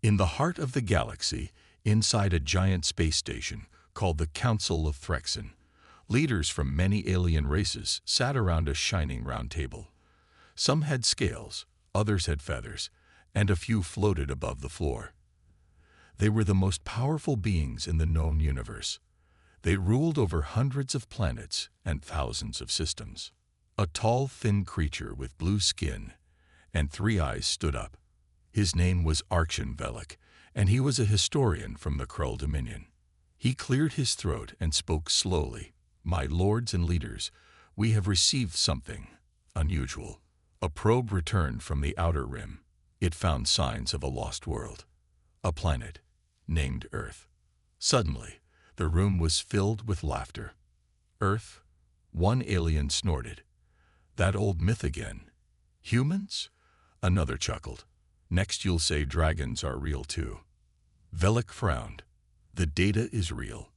In the heart of the galaxy, inside a giant space station called the Council of Threxen, leaders from many alien races sat around a shining round table. Some had scales, others had feathers, and a few floated above the floor. They were the most powerful beings in the known universe. They ruled over hundreds of planets and thousands of systems. A tall, thin creature with blue skin and 3 eyes stood up. His name was Velik, and he was a historian from the Krull Dominion. He cleared his throat and spoke slowly. "My lords and leaders, we have received something unusual." A probe returned from the outer rim. It found signs of a lost world, a planet named Earth. Suddenly, the room was filled with laughter. "Earth?" One alien snorted. "That old myth again. Humans?" Another chuckled. "Next you'll say dragons are real too." Velik frowned. "The data is real."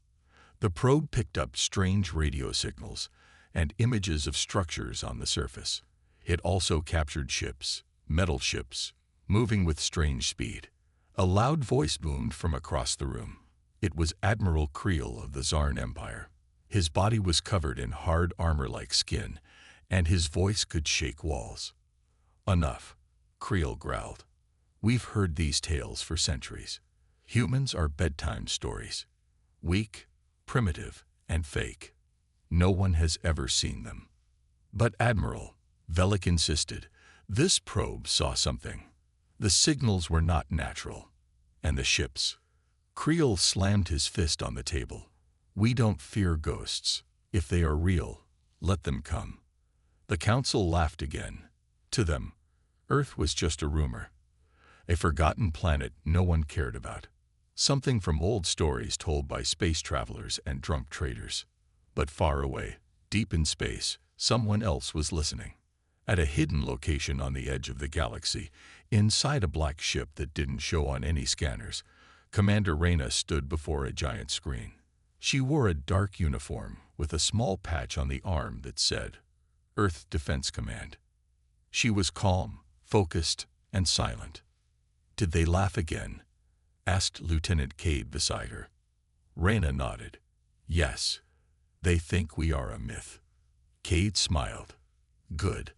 The probe picked up strange radio signals and images of structures on the surface. It also captured ships, metal ships, moving with strange speed. A loud voice boomed from across the room. It was Admiral Creel of the Zarn Empire. His body was covered in hard armor-like skin, and his voice could shake walls. "Enough," Creel growled. "We've heard these tales for centuries. Humans are bedtime stories. Weak, primitive, and fake. No one has ever seen them." "But Admiral," Velik insisted, "this probe saw something. The signals were not natural. And the ships." Creel slammed his fist on the table. "We don't fear ghosts. If they are real, let them come." The council laughed again. To them, Earth was just a rumor, a forgotten planet no one cared about, something from old stories told by space travelers and drunk traders. But far away, deep in space, someone else was listening. At a hidden location on the edge of the galaxy, inside a black ship that didn't show on any scanners, Commander Reyna stood before a giant screen. She wore a dark uniform with a small patch on the arm that said, "Earth Defense Command." She was calm, focused, and silent. "Did they laugh again?" asked Lieutenant Cade beside her. Reyna nodded. "Yes, they think we are a myth." Cade smiled. "Good.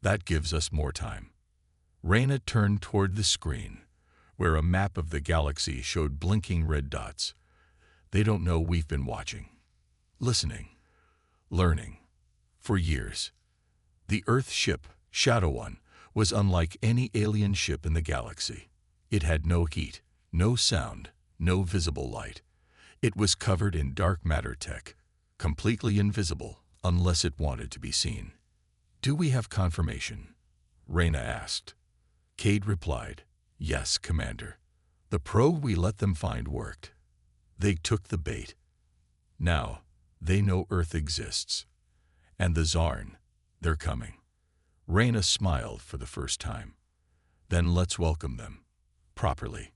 That gives us more time." Reyna turned toward the screen, where a map of the galaxy showed blinking red dots. "They don't know we've been watching, listening, learning, for years." The Earth ship, Shadow One, was unlike any alien ship in the galaxy. It had no heat, no sound, no visible light. It was covered in dark matter tech, completely invisible unless it wanted to be seen. "Do we have confirmation?" Reyna asked. Cade replied, "Yes, Commander. The probe we let them find worked. They took the bait. Now, they know Earth exists. And the Zarn, they're coming." Reyna smiled for the first time. "Then let's welcome them, properly."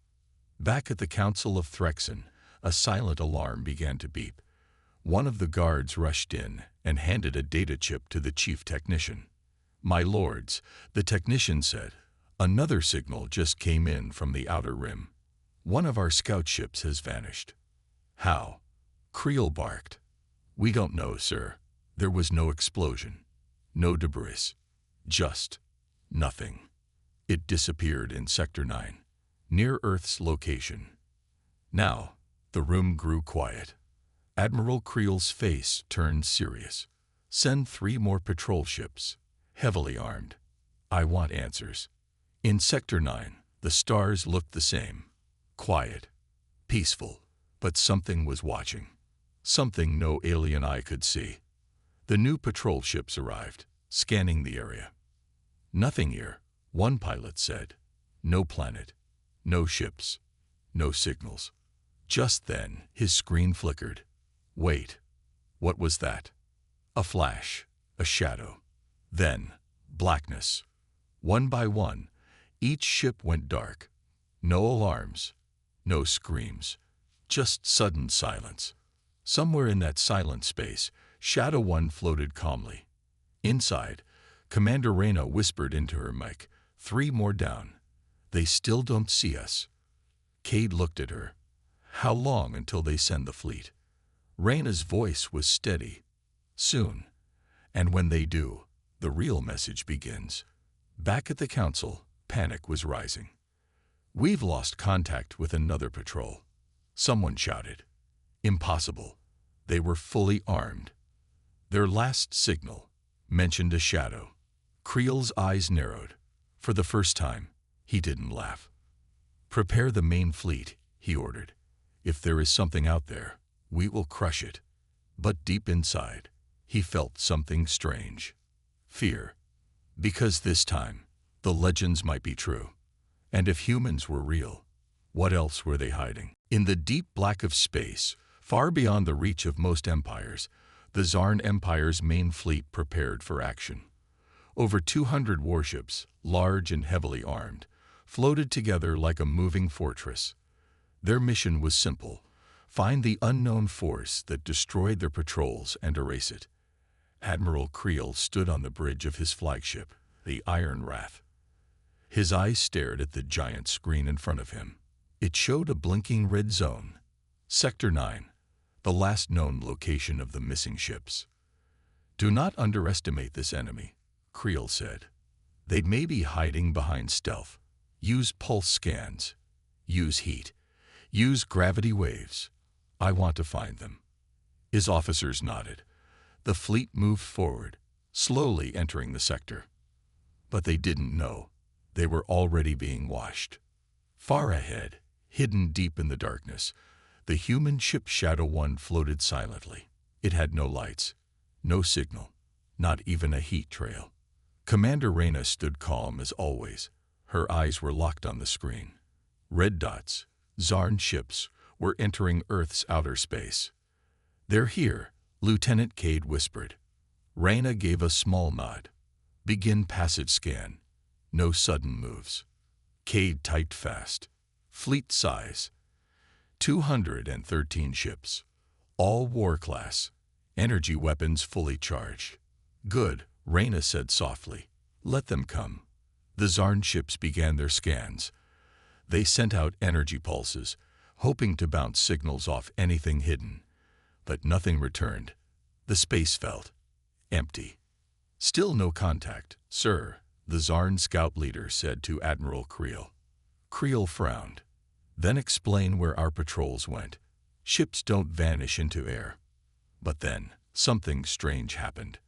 Back at the Council of Threxen, a silent alarm began to beep. One of the guards rushed in and handed a data chip to the chief technician. "My lords," the technician said, "another signal just came in from the outer rim. One of our scout ships has vanished." "How?" Creel barked. "We don't know, sir. There was no explosion, no debris, just nothing. It disappeared in Sector 9, near Earth's location." Now, the room grew quiet. Admiral Creel's face turned serious. "Send 3 more patrol ships, heavily armed. I want answers." In Sector 9, the stars looked the same. Quiet, peaceful, but something was watching. Something no alien eye could see. The new patrol ships arrived, scanning the area. "Nothing here," one pilot said. "No planet, no ships, no signals." Just then, his screen flickered. Wait, what was that? A flash, a shadow. Then, blackness. One by one, each ship went dark. No alarms, no screams, just sudden silence. Somewhere in that silent space, Shadow One floated calmly. Inside, Commander Reyna whispered into her mic, 3 more down. They still don't see us. Cade looked at her. How long until they send the fleet? Reyna's voice was steady. Soon. And when they do, the real message begins. Back at the council, panic was rising. We've lost contact with another patrol. Someone shouted. Impossible. They were fully armed. Their last signal mentioned a shadow. Creel's eyes narrowed. For the first time, he didn't laugh. Prepare the main fleet, he ordered. If there is something out there, we will crush it. But deep inside, he felt something strange. Fear. Because this time, the legends might be true. And if humans were real, what else were they hiding? In the deep black of space, far beyond the reach of most empires, the Zarn Empire's main fleet prepared for action. Over 200 warships, large and heavily armed, floated together like a moving fortress. Their mission was simple: find the unknown force that destroyed their patrols and erase it. Admiral Creel stood on the bridge of his flagship, the Iron Wrath. His eyes stared at the giant screen in front of him. It showed a blinking red zone. Sector 9, the last known location of the missing ships. Do not underestimate this enemy, Creel said. They may be hiding behind stealth. Use pulse scans. Use heat. Use gravity waves. I want to find them. His officers nodded. The fleet moved forward, slowly entering the sector. But they didn't know. They were already being washed. Far ahead, hidden deep in the darkness, the human ship Shadow 1 floated silently. It had no lights, no signal, not even a heat trail. Commander Reyna stood calm as always. Her eyes were locked on the screen. Red dots, Zarn ships, were entering Earth's outer space. They're here, Lieutenant Cade whispered. Reyna gave a small nod. Begin passage scan. No sudden moves. Cade typed fast. Fleet size: 213 ships. All war class. Energy weapons fully charged. Good, Reyna said softly. Let them come. The Zarn ships began their scans. They sent out energy pulses, hoping to bounce signals off anything hidden. But nothing returned. The space felt empty. Still no contact, sir, the Zarn scout leader said to Admiral Creel. Creel frowned. Then explain where our patrols went. Ships don't vanish into air. But then, something strange happened.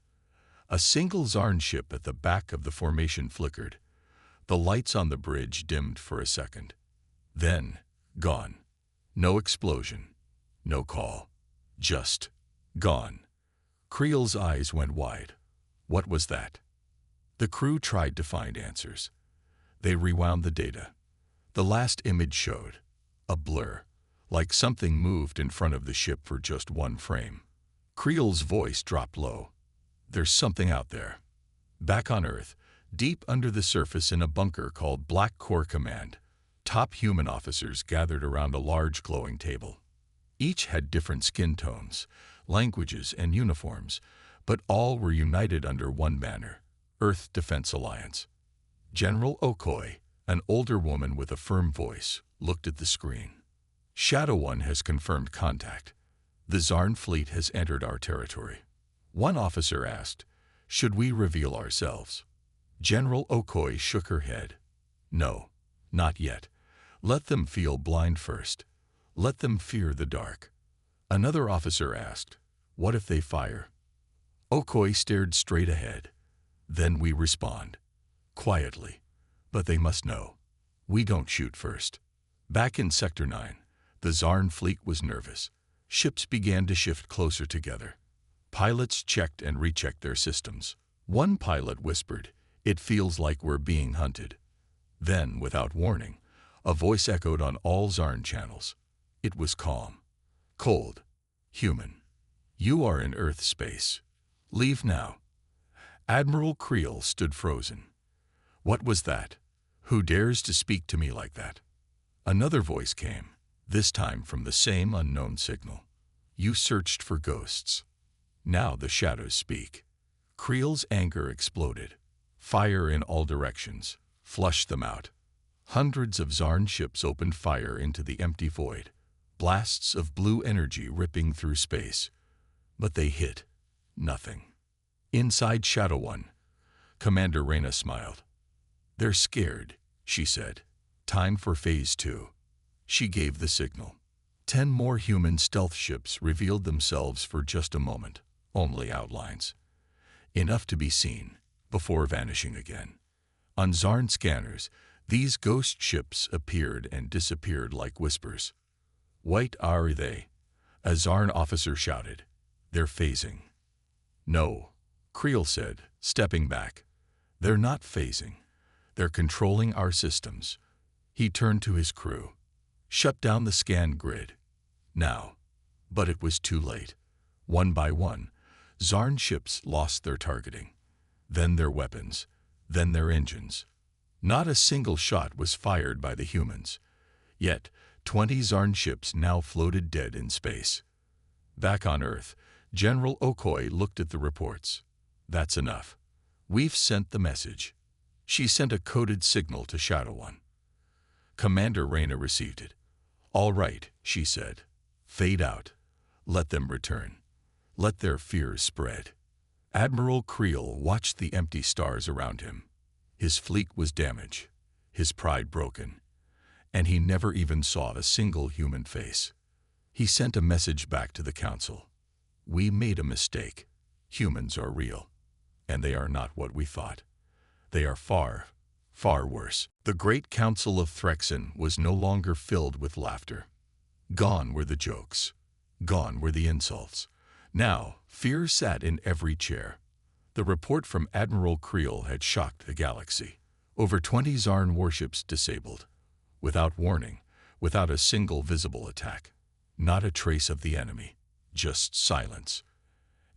A single Zarn ship at the back of the formation flickered. The lights on the bridge dimmed for a second. Then, gone. No explosion. No call. Just gone. Creel's eyes went wide. What was that? The crew tried to find answers. They rewound the data. The last image showed a blur, like something moved in front of the ship for just one frame. Creel's voice dropped low. There's something out there. Back on Earth, deep under the surface in a bunker called Black Corps Command, top human officers gathered around a large glowing table. Each had different skin tones, languages, and uniforms, but all were united under one banner: Earth Defense Alliance. General Okoye, an older woman with a firm voice, looked at the screen. Shadow 1 has confirmed contact. The Zarn fleet has entered our territory. One officer asked, should we reveal ourselves? General Okoye shook her head. No, not yet. Let them feel blind first. Let them fear the dark. Another officer asked, what if they fire? Okoye stared straight ahead. Then we respond. Quietly. But they must know. We don't shoot first. Back in Sector 9, the Zarn fleet was nervous. Ships began to shift closer together. Pilots checked and rechecked their systems. One pilot whispered, it feels like we're being hunted. Then, without warning, a voice echoed on all Zarn channels. It was calm, cold, human. You are in Earth space. Leave now. Admiral Creel stood frozen. What was that? Who dares to speak to me like that? Another voice came, this time from the same unknown signal. You searched for ghosts. Now the shadows speak. Creel's anger exploded. Fire in all directions. Flush them out. Hundreds of Zarn ships opened fire into the empty void, blasts of blue energy ripping through space. But they hit nothing. Inside Shadow One, Commander Reyna smiled. "They're scared," she said. "Time for Phase 2. She gave the signal. 10 more human stealth ships revealed themselves for just a moment, only outlines. Enough to be seen, before vanishing again. On Zarn scanners, these ghost ships appeared and disappeared like whispers. "What are they?" a Zarn officer shouted. "They're phasing." "No," Creel said, stepping back. "They're not phasing. They're controlling our systems." He turned to his crew. "Shut down the scan grid. Now." But it was too late. One by one, Zarn ships lost their targeting. Then their weapons. Then their engines. Not a single shot was fired by the humans. Yet, 20 Zarn ships now floated dead in space. Back on Earth, General Okoye looked at the reports. "That's enough. We've sent the message." She sent a coded signal to Shadow One. Commander Reyna received it. "All right," she said. "Fade out. Let them return. Let their fears spread." Admiral Creel watched the empty stars around him. His fleet was damaged, his pride broken, and he never even saw a single human face. He sent a message back to the Council. "We made a mistake. Humans are real, and they are not what we thought. They are far, far worse." The great Council of Threxen was no longer filled with laughter. Gone were the jokes. Gone were the insults. Now, fear sat in every chair. The report from Admiral Creel had shocked the galaxy. Over 20 Zarn warships disabled. Without warning, without a single visible attack. Not a trace of the enemy. Just silence.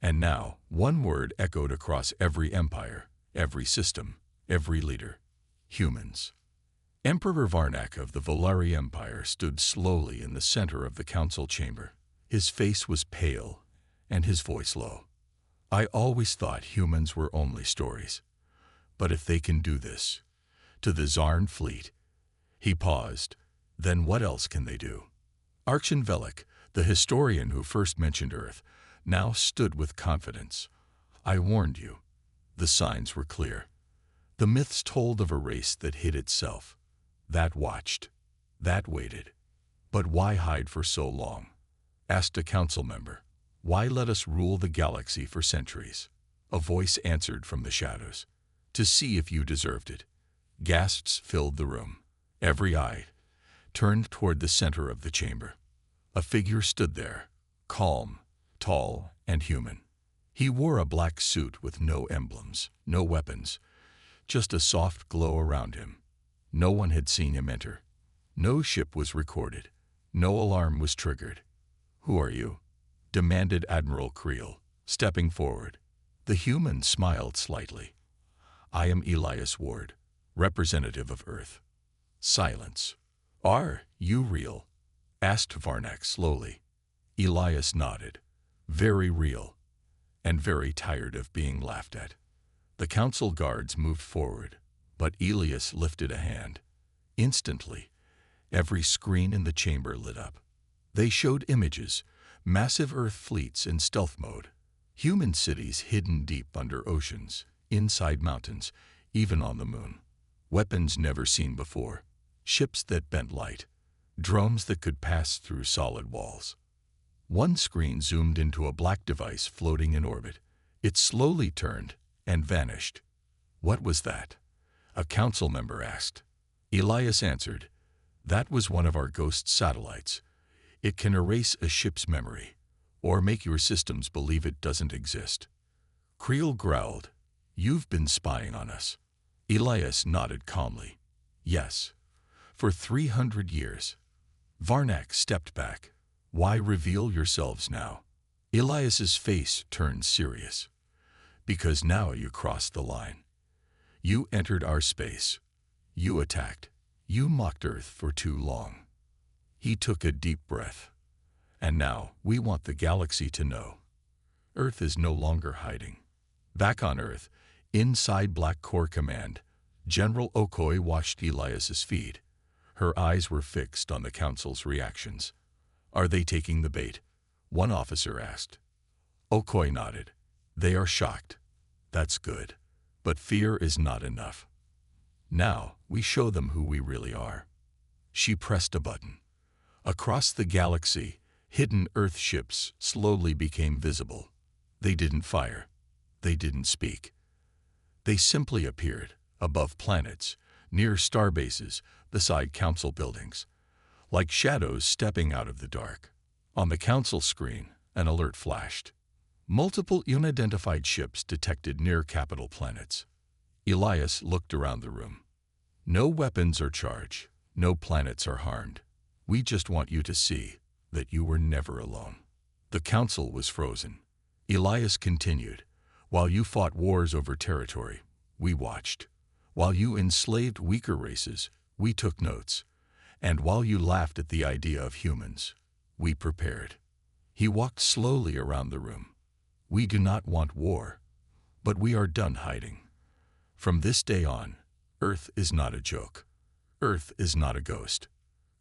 And now, one word echoed across every empire, every system, every leader. Humans. Emperor Varnak of the Volari Empire stood slowly in the center of the council chamber. His face was pale, and his voice low. "I always thought humans were only stories. But if they can do this, to the Zarn fleet..." He paused. "Then what else can they do?" Archon Velik, the historian who first mentioned Earth, now stood with confidence. "I warned you. The signs were clear. The myths told of a race that hid itself. That watched. That waited. But why hide for so long?" asked a council member. "Why let us rule the galaxy for centuries?" A voice answered from the shadows. "To see if you deserved it." Gasps filled the room. Every eye turned toward the center of the chamber. A figure stood there, calm, tall, and human. He wore a black suit with no emblems, no weapons, just a soft glow around him. No one had seen him enter. No ship was recorded. No alarm was triggered. "Who are you?" demanded Admiral Creel, stepping forward. The human smiled slightly. "I am Elias Ward, representative of Earth." Silence. "Are you real?" asked Varnak slowly. Elias nodded. "Very real, and very tired of being laughed at." The council guards moved forward, but Elias lifted a hand. Instantly, every screen in the chamber lit up. They showed images, massive Earth fleets in stealth mode, human cities hidden deep under oceans, inside mountains, even on the moon. Weapons never seen before, ships that bent light, drones that could pass through solid walls. One screen zoomed into a black device floating in orbit. It slowly turned and vanished. "What was that?" a council member asked. Elias answered, "That was one of our ghost satellites. It can erase a ship's memory, or make your systems believe it doesn't exist." Creel growled, "You've been spying on us." Elias nodded calmly. "Yes, for 300 years. Varnak stepped back. "Why reveal yourselves now?" Elias's face turned serious. "Because now you crossed the line. You entered our space. You attacked. You mocked Earth for too long." He took a deep breath. "And now we want the galaxy to know. Earth is no longer hiding." Back on Earth, inside Black Core Command, General Okoye watched Elias's feed. Her eyes were fixed on the council's reactions. "Are they taking the bait?" one officer asked. Okoye nodded. "They are shocked. That's good. But fear is not enough. Now we show them who we really are." She pressed a button. Across the galaxy, hidden Earth ships slowly became visible. They didn't fire. They didn't speak. They simply appeared, above planets, near starbases, beside council buildings, like shadows stepping out of the dark. On the council screen, an alert flashed. Multiple unidentified ships detected near capital planets. Elias looked around the room. "No weapons or charge. No planets are harmed. We just want you to see that you were never alone." The council was frozen. Elias continued, "While you fought wars over territory, we watched. While you enslaved weaker races, we took notes. And while you laughed at the idea of humans, we prepared." He walked slowly around the room. "We do not want war, but we are done hiding. From this day on, Earth is not a joke. Earth is not a ghost.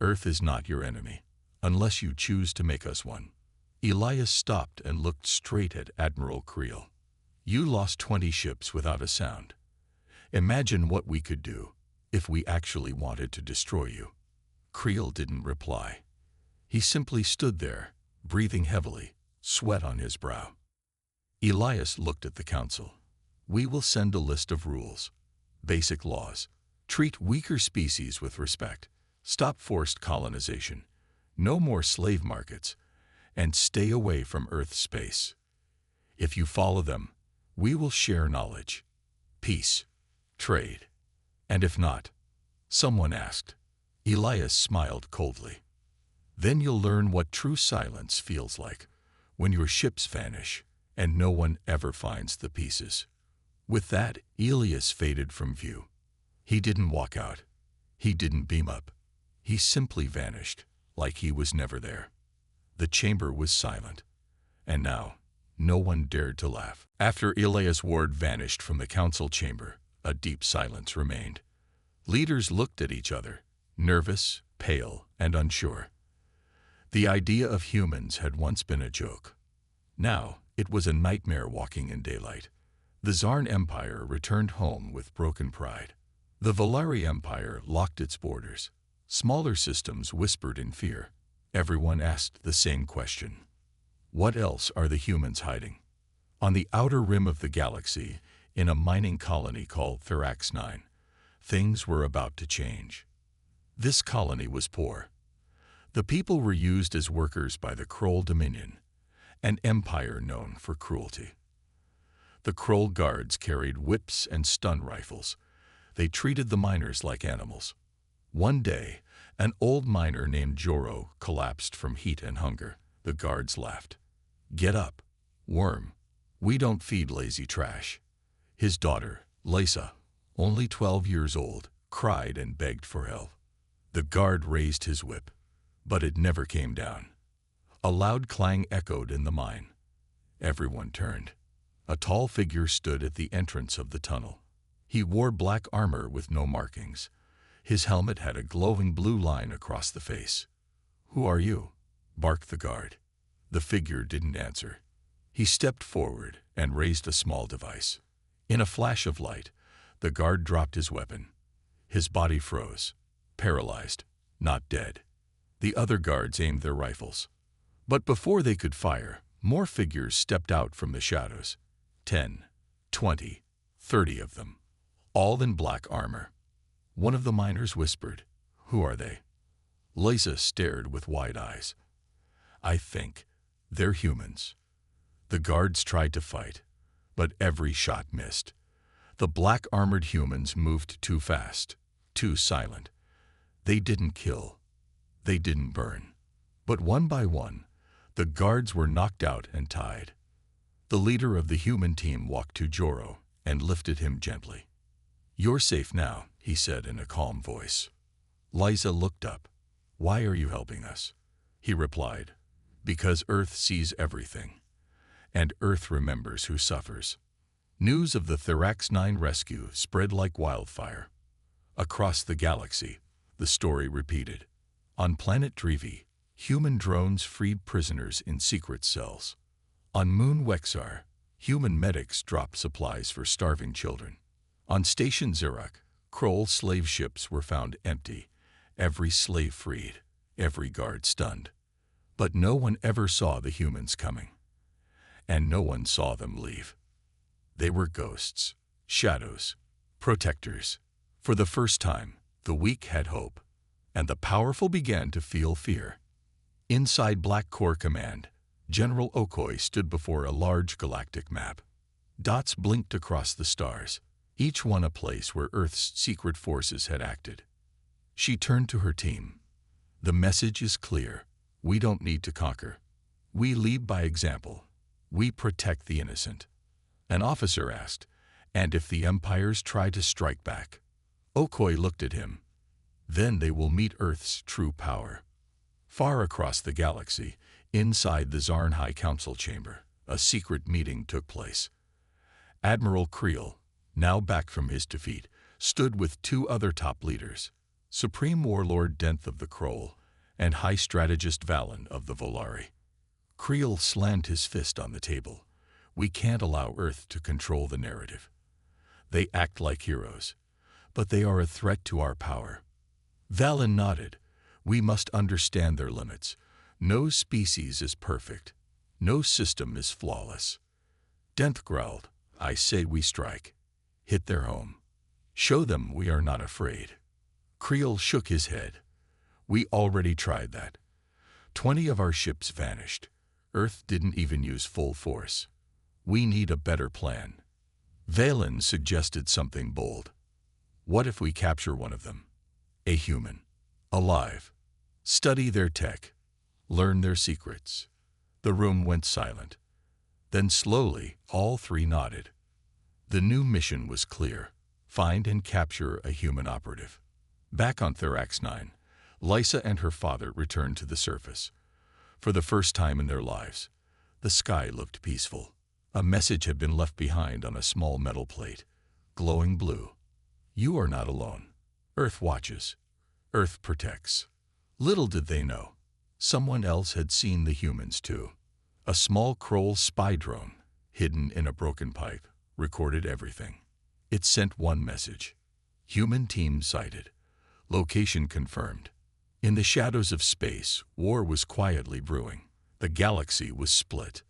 Earth is not your enemy, unless you choose to make us one." Elias stopped and looked straight at Admiral Creel. "You lost 20 ships without a sound. Imagine what we could do if we actually wanted to destroy you." Creel didn't reply. He simply stood there, breathing heavily, sweat on his brow. Elias looked at the council. "We will send a list of rules. Basic laws. Treat weaker species with respect. Stop forced colonization. No more slave markets. And stay away from Earth space. If you follow them, we will share knowledge, peace, trade. And if not," someone asked. Elias smiled coldly. "Then you'll learn what true silence feels like, when your ships vanish and no one ever finds the pieces." With that, Elias faded from view. He didn't walk out. He didn't beam up. He simply vanished, like he was never there. The chamber was silent. And now, no one dared to laugh. After Elias Ward vanished from the council chamber, a deep silence remained. Leaders looked at each other, nervous, pale, and unsure. The idea of humans had once been a joke. Now, it was a nightmare walking in daylight. The Zarn Empire returned home with broken pride. The Valari Empire locked its borders. Smaller systems whispered in fear. Everyone asked the same question. What else are the humans hiding? On the outer rim of the galaxy, in a mining colony called Therax 9, things were about to change. This colony was poor. The people were used as workers by the Kroll Dominion, an empire known for cruelty. The Kroll guards carried whips and stun rifles. They treated the miners like animals. One day, an old miner named Joro collapsed from heat and hunger. The guards laughed. "Get up, worm. We don't feed lazy trash." His daughter, Lysa, only 12 years old, cried and begged for help. The guard raised his whip, but it never came down. A loud clang echoed in the mine. Everyone turned. A tall figure stood at the entrance of the tunnel. He wore black armor with no markings. His helmet had a glowing blue line across the face. "Who are you?" barked the guard. The figure didn't answer. He stepped forward and raised a small device. In a flash of light, the guard dropped his weapon. His body froze, paralyzed, not dead. The other guards aimed their rifles. But before they could fire, more figures stepped out from the shadows. 10, 20, 30 of them, all in black armor. One of the miners whispered, "Who are they?" Lysa stared with wide eyes. "I think they're humans." The guards tried to fight, but every shot missed. The black-armored humans moved too fast, too silent. They didn't kill. They didn't burn. But one by one, the guards were knocked out and tied. The leader of the human team walked to Joro and lifted him gently. "You're safe now," he said in a calm voice. Lysa looked up. "Why are you helping us?" He replied, "Because Earth sees everything, and Earth remembers who suffers." News of the Therax 9 rescue spread like wildfire. Across the galaxy, the story repeated. On planet Drevi, human drones freed prisoners in secret cells. On Moon Wexar, human medics dropped supplies for starving children. On Station Zirak, Kroll slave ships were found empty, every slave freed, every guard stunned. But no one ever saw the humans coming. And no one saw them leave. They were ghosts, shadows, protectors. For the first time, the weak had hope, and the powerful began to feel fear. Inside Black Corps Command, General Okoye stood before a large galactic map. Dots blinked across the stars, each one a place where Earth's secret forces had acted. She turned to her team. The message is clear. We don't need to conquer. We lead by example. We protect the innocent. An officer asked, and if the empires try to strike back? Okoye looked at him. Then they will meet Earth's true power. Far across the galaxy, inside the Zarn High Council chamber, a secret meeting took place. Admiral Creel, now back from his defeat, stood with two other top leaders, Supreme Warlord Denth of the Kroll and High Strategist Valen of the Volari. Creel slammed his fist on the table. We can't allow Earth to control the narrative. They act like heroes, but they are a threat to our power. Valen nodded. We must understand their limits. No species is perfect. No system is flawless. Denth growled, I say we strike. Hit their home. Show them we are not afraid. Creel shook his head. We already tried that. 20 of our ships vanished. Earth didn't even use full force. We need a better plan. Valen suggested something bold. What if we capture one of them? A human. Alive. Study their tech. Learn their secrets. The room went silent. Then slowly, all three nodded. The new mission was clear. Find and capture a human operative. Back on Therax 9, Lysa and her father returned to the surface. For the first time in their lives, the sky looked peaceful. A message had been left behind on a small metal plate, glowing blue. You are not alone. Earth watches. Earth protects. Little did they know, someone else had seen the humans too. A small Kroll spy drone, hidden in a broken pipe, recorded everything. It sent one message. Human team sighted. Location confirmed. In the shadows of space, war was quietly brewing. The galaxy was split.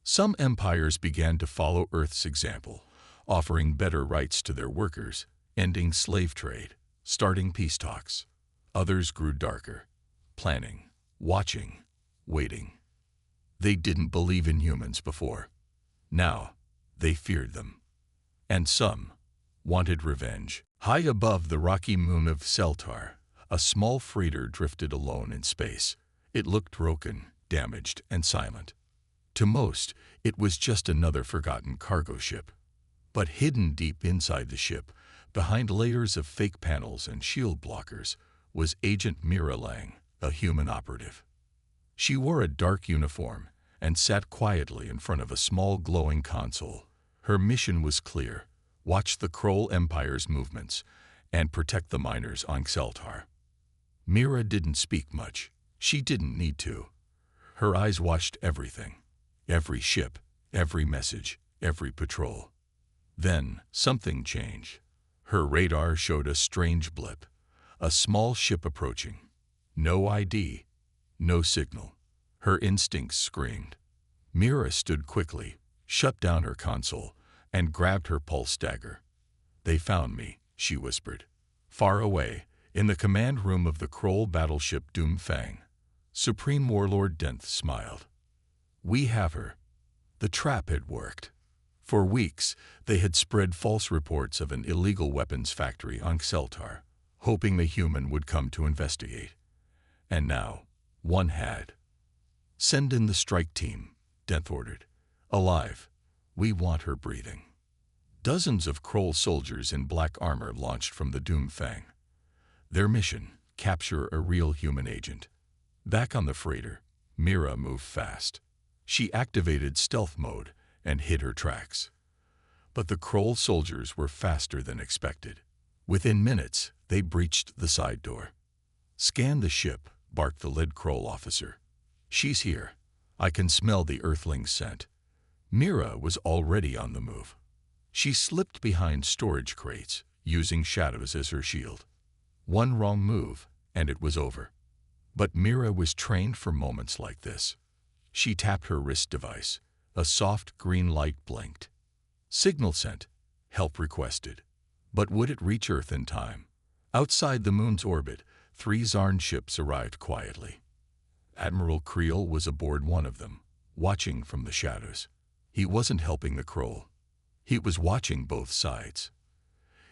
Some empires began to follow Earth's example, offering better rights to their workers, ending slave trade, starting peace talks. Others grew darker, planning, watching, waiting. They didn't believe in humans before. Now, they feared them. And some wanted revenge. High above the rocky moon of Seltar, a small freighter drifted alone in space. It looked broken, damaged, and silent. To most, it was just another forgotten cargo ship. But hidden deep inside the ship, behind layers of fake panels and shield blockers, was Agent Mira Lang, a human operative. She wore a dark uniform and sat quietly in front of a small glowing console. Her mission was clear: watch the Kroll Empire's movements and protect the miners on Xeltar. Mira didn't speak much. She didn't need to. Her eyes watched everything. Every ship, every message, every patrol. Then something changed. Her radar showed a strange blip. A small ship approaching. No ID, no signal. Her instincts screamed. Mira stood quickly, shut down her console, and grabbed her pulse dagger. They found me, she whispered. Far away, in the command room of the Kroll battleship Doomfang. Supreme Warlord Denth smiled. We have her. The trap had worked. For weeks, they had spread false reports of an illegal weapons factory on Xeltar, hoping the human would come to investigate. And now, one had. Send in the strike team, Denth ordered. Alive. We want her breathing. Dozens of Kroll soldiers in black armor launched from the Doomfang. Their mission, capture a real human agent. Back on the freighter, Mira moved fast. She activated stealth mode and hid her tracks. But the Kroll soldiers were faster than expected. Within minutes, they breached the side door. "Scan the ship," barked the lead Kroll officer. "She's here. I can smell the Earthling's scent." Mira was already on the move. She slipped behind storage crates, using shadows as her shield. One wrong move, and it was over. But Mira was trained for moments like this. She tapped her wrist device. A soft green light blinked. Signal sent. Help requested. But would it reach Earth in time? Outside the moon's orbit, 3 Zarn ships arrived quietly. Admiral Creel was aboard one of them, watching from the shadows. He wasn't helping the Kroll. He was watching both sides.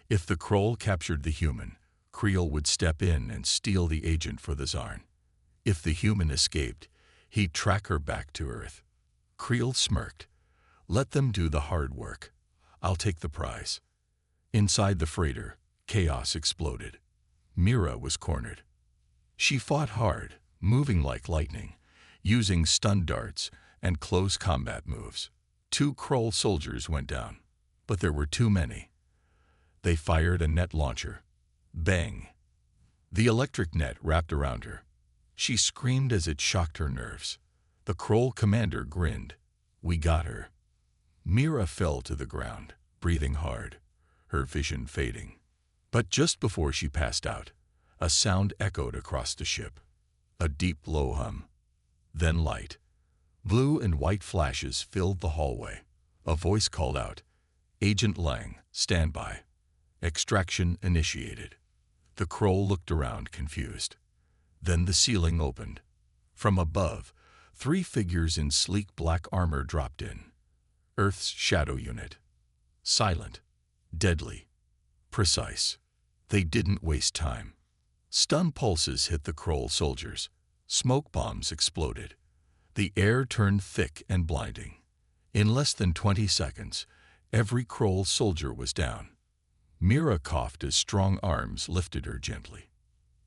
If the Kroll captured the human, Creel would step in and steal the agent for the Zarn. If the human escaped, he'd track her back to Earth. Creel smirked. "Let them do the hard work. I'll take the prize." Inside the freighter, chaos exploded. Mira was cornered. She fought hard, moving like lightning, using stun darts and close combat moves. 2 Kroll soldiers went down, but there were too many. They fired a net launcher. Bang! The electric net wrapped around her. She screamed as it shocked her nerves. The Kroll commander grinned. "We got her." Mira fell to the ground, breathing hard, her vision fading. But just before she passed out, a sound echoed across the ship. A deep, low hum. Then light. Blue and white flashes filled the hallway. A voice called out, "Agent Lang, stand by. Extraction initiated." The Kroll looked around, confused. Then the ceiling opened. From above, 3 figures in sleek black armor dropped in. Earth's shadow unit. Silent, deadly, precise. They didn't waste time. Stun pulses hit the Kroll soldiers. Smoke bombs exploded. The air turned thick and blinding. In less than 20 seconds, every Kroll soldier was down. Mira coughed as strong arms lifted her gently.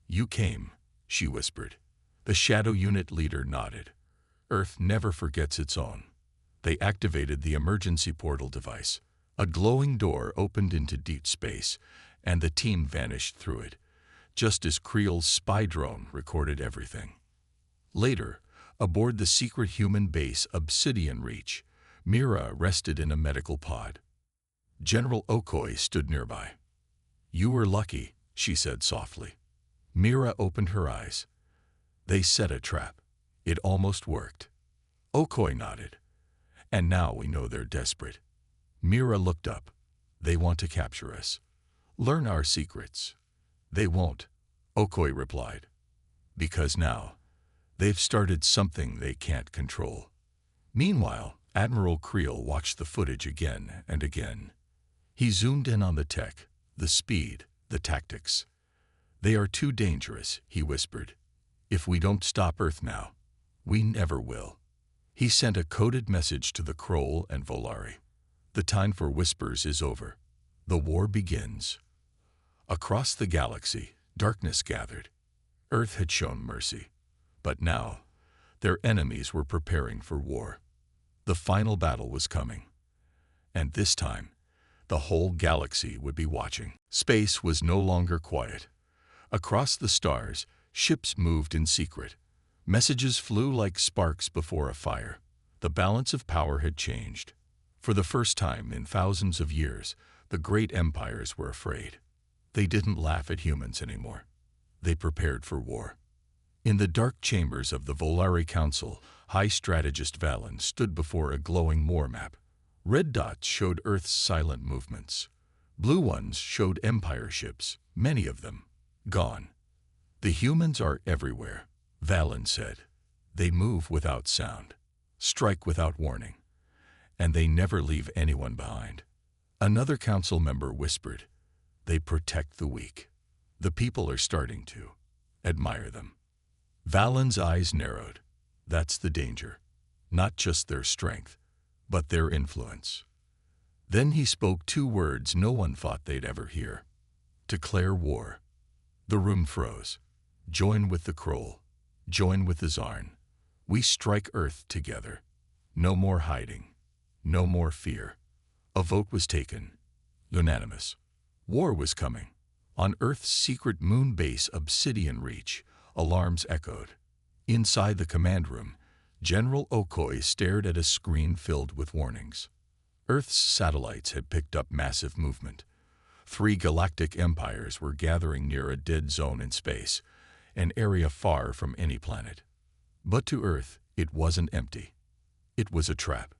"You came," she whispered. The shadow unit leader nodded. Earth never forgets its own. They activated the emergency portal device. A glowing door opened into deep space, and the team vanished through it, just as Creel's spy drone recorded everything. Later, aboard the secret human base Obsidian Reach, Mira rested in a medical pod. General Okoye stood nearby. "You were lucky," she said softly. Mira opened her eyes. "They set a trap. It almost worked." Okoye nodded. "And now we know they're desperate." Mira looked up. "They want to capture us. Learn our secrets." "They won't," Okoye replied. "Because now, they've started something they can't control." Meanwhile, Admiral Creel watched the footage again and again. He zoomed in on the tech, the speed, the tactics. "They are too dangerous," he whispered. "If we don't stop Earth now, we never will." He sent a coded message to the Kroll and Volari. "The time for whispers is over. The war begins." Across the galaxy, darkness gathered. Earth had shown mercy. But now, their enemies were preparing for war. The final battle was coming. And this time, the whole galaxy would be watching. Space was no longer quiet. Across the stars, ships moved in secret. Messages flew like sparks before a fire. The balance of power had changed. For the first time in thousands of years, the great empires were afraid. They didn't laugh at humans anymore. They prepared for war. In the dark chambers of the Volari Council, High Strategist Valen stood before a glowing war map. Red dots showed Earth's silent movements. Blue ones showed Empire ships, many of them, gone. "The humans are everywhere," Valen said. "They move without sound, strike without warning, and they never leave anyone behind." Another council member whispered, "They protect the weak. The people are starting to admire them." Valen's eyes narrowed. That's the danger. Not just their strength, but their influence. Then he spoke 2 words no one thought they'd ever hear. "Declare war." The room froze. "Join with the Kroll. Join with the Zarn. We strike Earth together. No more hiding. No more fear." A vote was taken. Unanimous. War was coming. On Earth's secret moon base Obsidian Reach, alarms echoed. Inside the command room, General Okoye stared at a screen filled with warnings. Earth's satellites had picked up massive movement. 3 galactic empires were gathering near a dead zone in space, an area far from any planet. But to Earth, it wasn't empty. It was a trap.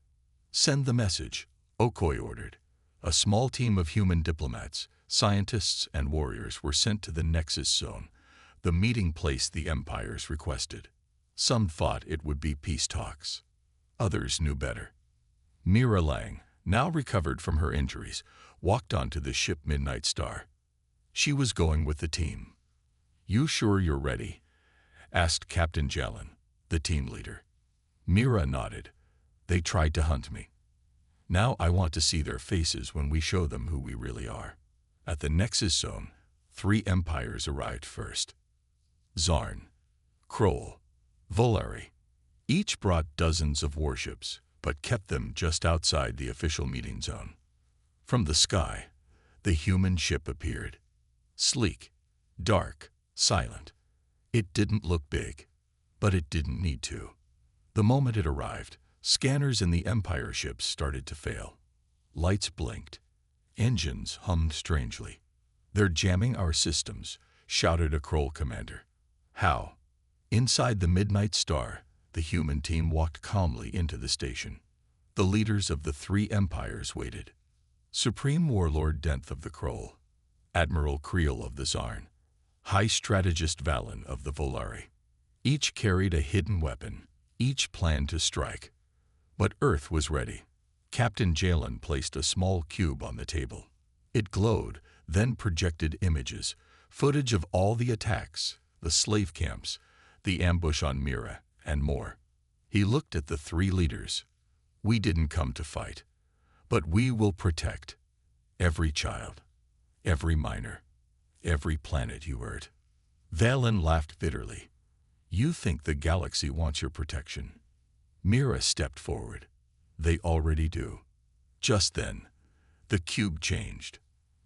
Send the message, Okoye ordered. A small team of human diplomats, scientists, and warriors were sent to the Nexus Zone, the meeting place the empires requested. Some thought it would be peace talks. Others knew better. Mira Lang, now recovered from her injuries, walked onto the ship Midnight Star. She was going with the team. "You sure you're ready?" asked Captain Jalen, the team leader. Mira nodded. "They tried to hunt me. Now I want to see their faces when we show them who we really are." At the Nexus Zone, 3 empires arrived first. Zarn, Kroll, Volari. Each brought dozens of warships, but kept them just outside the official meeting zone. From the sky, the human ship appeared. Sleek, dark, silent. It didn't look big, but it didn't need to. The moment it arrived, scanners in the Empire ships started to fail. Lights blinked. Engines hummed strangely. "They're jamming our systems," shouted a Kroll commander. "How?" Inside the Midnight Star, the human team walked calmly into the station. The leaders of the 3 empires waited. Supreme Warlord Denth of the Kroll, Admiral Creel of the Zarn, High Strategist Valen of the Volari. Each carried a hidden weapon, each planned to strike. But Earth was ready. Captain Jalen placed a small cube on the table. It glowed, then projected images, footage of all the attacks, the slave camps, the ambush on Mira, and more. He looked at the 3 leaders. "We didn't come to fight, but we will protect every child, every miner, every planet you hurt." Valen laughed bitterly. "You think the galaxy wants your protection?" Mira stepped forward. "They already do." Just then, the cube changed.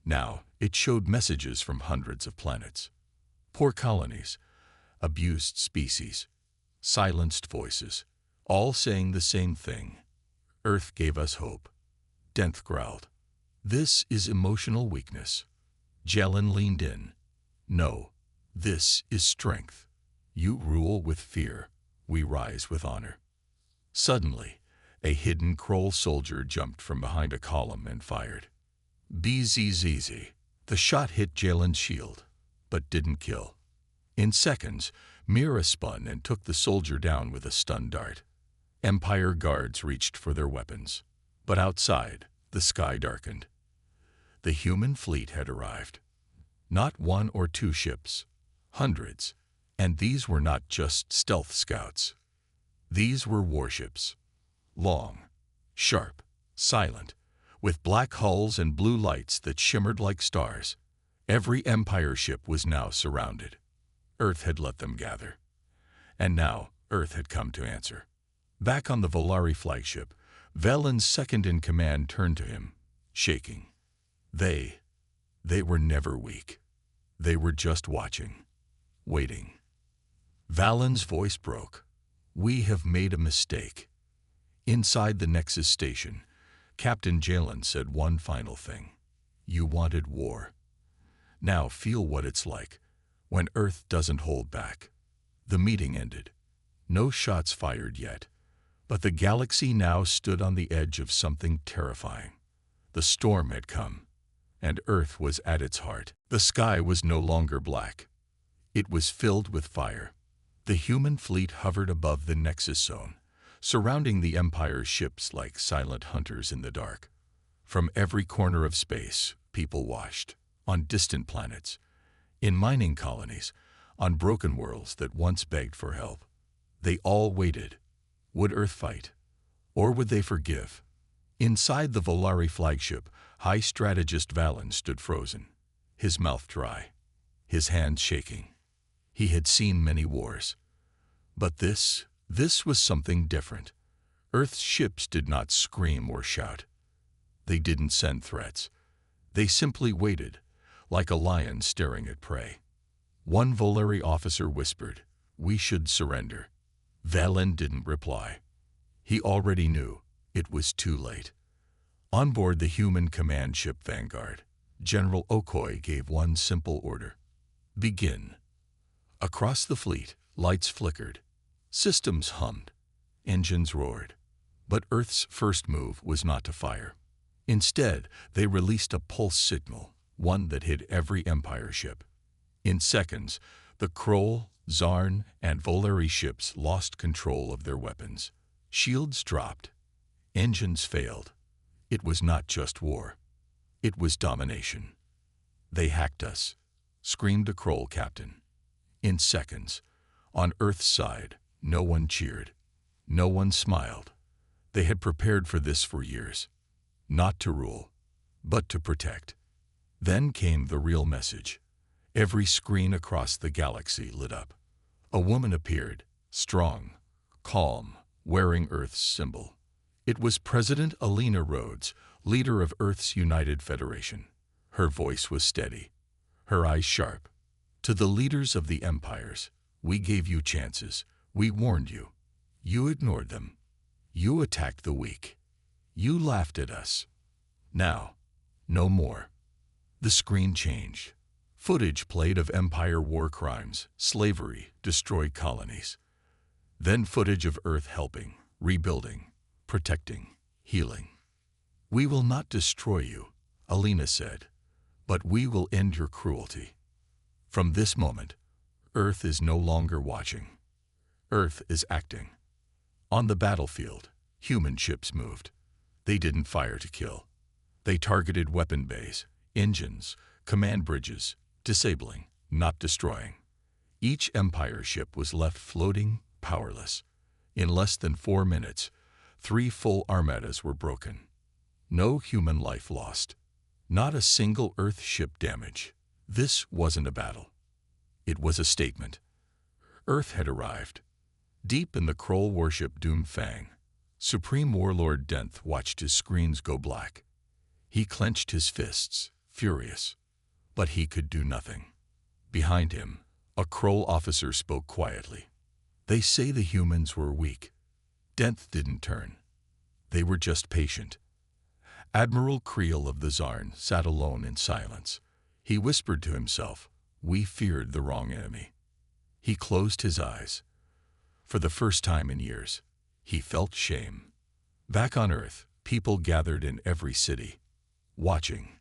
Now, it showed messages from hundreds of planets. Poor colonies, abused species, silenced voices, all saying the same thing. "Earth gave us hope." Denth growled. "This is emotional weakness." Jelen leaned in. "No, this is strength. You rule with fear. We rise with honor." Suddenly, a hidden Kroll soldier jumped from behind a column and fired. BZZZ. The shot hit Jalen's shield, but didn't kill. In seconds, Mira spun and took the soldier down with a stun dart. Empire guards reached for their weapons. But outside, the sky darkened. The human fleet had arrived. Not 1 or 2 ships, hundreds. And these were not just stealth scouts. These were warships. Long, sharp, silent, with black hulls and blue lights that shimmered like stars. Every Empire ship was now surrounded. Earth had let them gather. And now, Earth had come to answer. Back on the Volari flagship, Valen's second-in-command turned to him, shaking. They were never weak. They were just watching, waiting. Valen's voice broke. "We have made a mistake." Inside the Nexus station, Captain Jalen said one final thing. "You wanted war. Now feel what it's like when Earth doesn't hold back." The meeting ended. No shots fired yet, but the galaxy now stood on the edge of something terrifying. The storm had come, and Earth was at its heart. The sky was no longer black. It was filled with fire. The human fleet hovered above the Nexus Zone, surrounding the Empire's ships like silent hunters in the dark. From every corner of space, people watched, on distant planets, in mining colonies, on broken worlds that once begged for help. They all waited. Would Earth fight? Or would they forgive? Inside the Volari flagship, High Strategist Valen stood frozen, his mouth dry, his hands shaking. He had seen many wars. But this was something different. Earth's ships did not scream or shout. They didn't send threats. They simply waited, like a lion staring at prey. One Volari officer whispered, "We should surrender." Valen didn't reply. He already knew it was too late. On board the human command ship Vanguard, General Okoye gave one simple order: begin. Across the fleet, lights flickered, systems hummed, engines roared. But Earth's first move was not to fire. Instead, they released a pulse signal, one that hit every Empire ship. In seconds, the Kroll, Zarn, and Volari ships lost control of their weapons. Shields dropped. Engines failed. It was not just war. It was domination. "They hacked us," screamed a Kroll captain. In seconds, on Earth's side, no one cheered. No one smiled. They had prepared for this for years. Not to rule, but to protect. Then came the real message. Every screen across the galaxy lit up. A woman appeared, strong, calm, wearing Earth's symbol. It was President Alina Rhodes, leader of Earth's United Federation. Her voice was steady, her eyes sharp. "To the leaders of the empires, we gave you chances. We warned you. You ignored them. You attacked the weak. You laughed at us. Now, no more." The screen changed. Footage played of Empire war crimes, slavery, destroyed colonies. Then footage of Earth helping, rebuilding, protecting, healing. "We will not destroy you," Alina said, "but we will end your cruelty." From this moment, Earth is no longer watching. Earth is acting. On the battlefield, human ships moved. They didn't fire to kill. They targeted weapon bays, engines, command bridges, disabling, not destroying. Each Empire ship was left floating, powerless. In less than 4 minutes, 3 full armadas were broken. No human life lost. Not a single Earth ship damaged. This wasn't a battle. It was a statement. Earth had arrived. Deep in the Kroll warship Doomfang, Supreme Warlord Denth watched his screens go black. He clenched his fists, furious. But he could do nothing. Behind him, a Kroll officer spoke quietly. "They say the humans were weak." Denth didn't turn. They were just patient. Admiral Creel of the Zarn sat alone in silence. He whispered to himself, "We feared the wrong enemy." He closed his eyes. For the first time in years, he felt shame. Back on Earth, people gathered in every city, watching,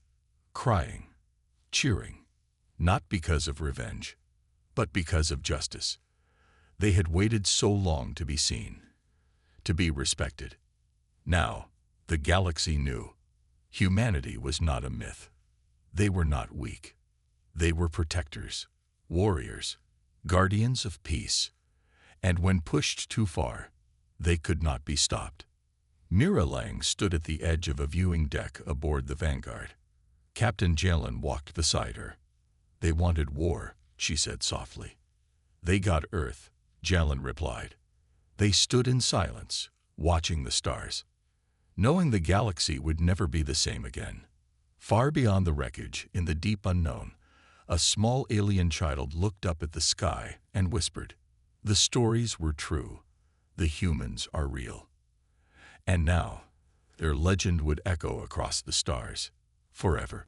crying, cheering, not because of revenge, but because of justice. They had waited so long to be seen, to be respected. Now, the galaxy knew. Humanity was not a myth. They were not weak. They were protectors, warriors, guardians of peace. And when pushed too far, they could not be stopped. Mira Lang stood at the edge of a viewing deck aboard the Vanguard. Captain Jalen walked beside her. "They wanted war," she said softly. "They got Earth," Jalen replied. They stood in silence, watching the stars, knowing the galaxy would never be the same again. Far beyond the wreckage, in the deep unknown, a small alien child looked up at the sky and whispered, "The stories were true. The humans are real." And now, their legend would echo across the stars, forever.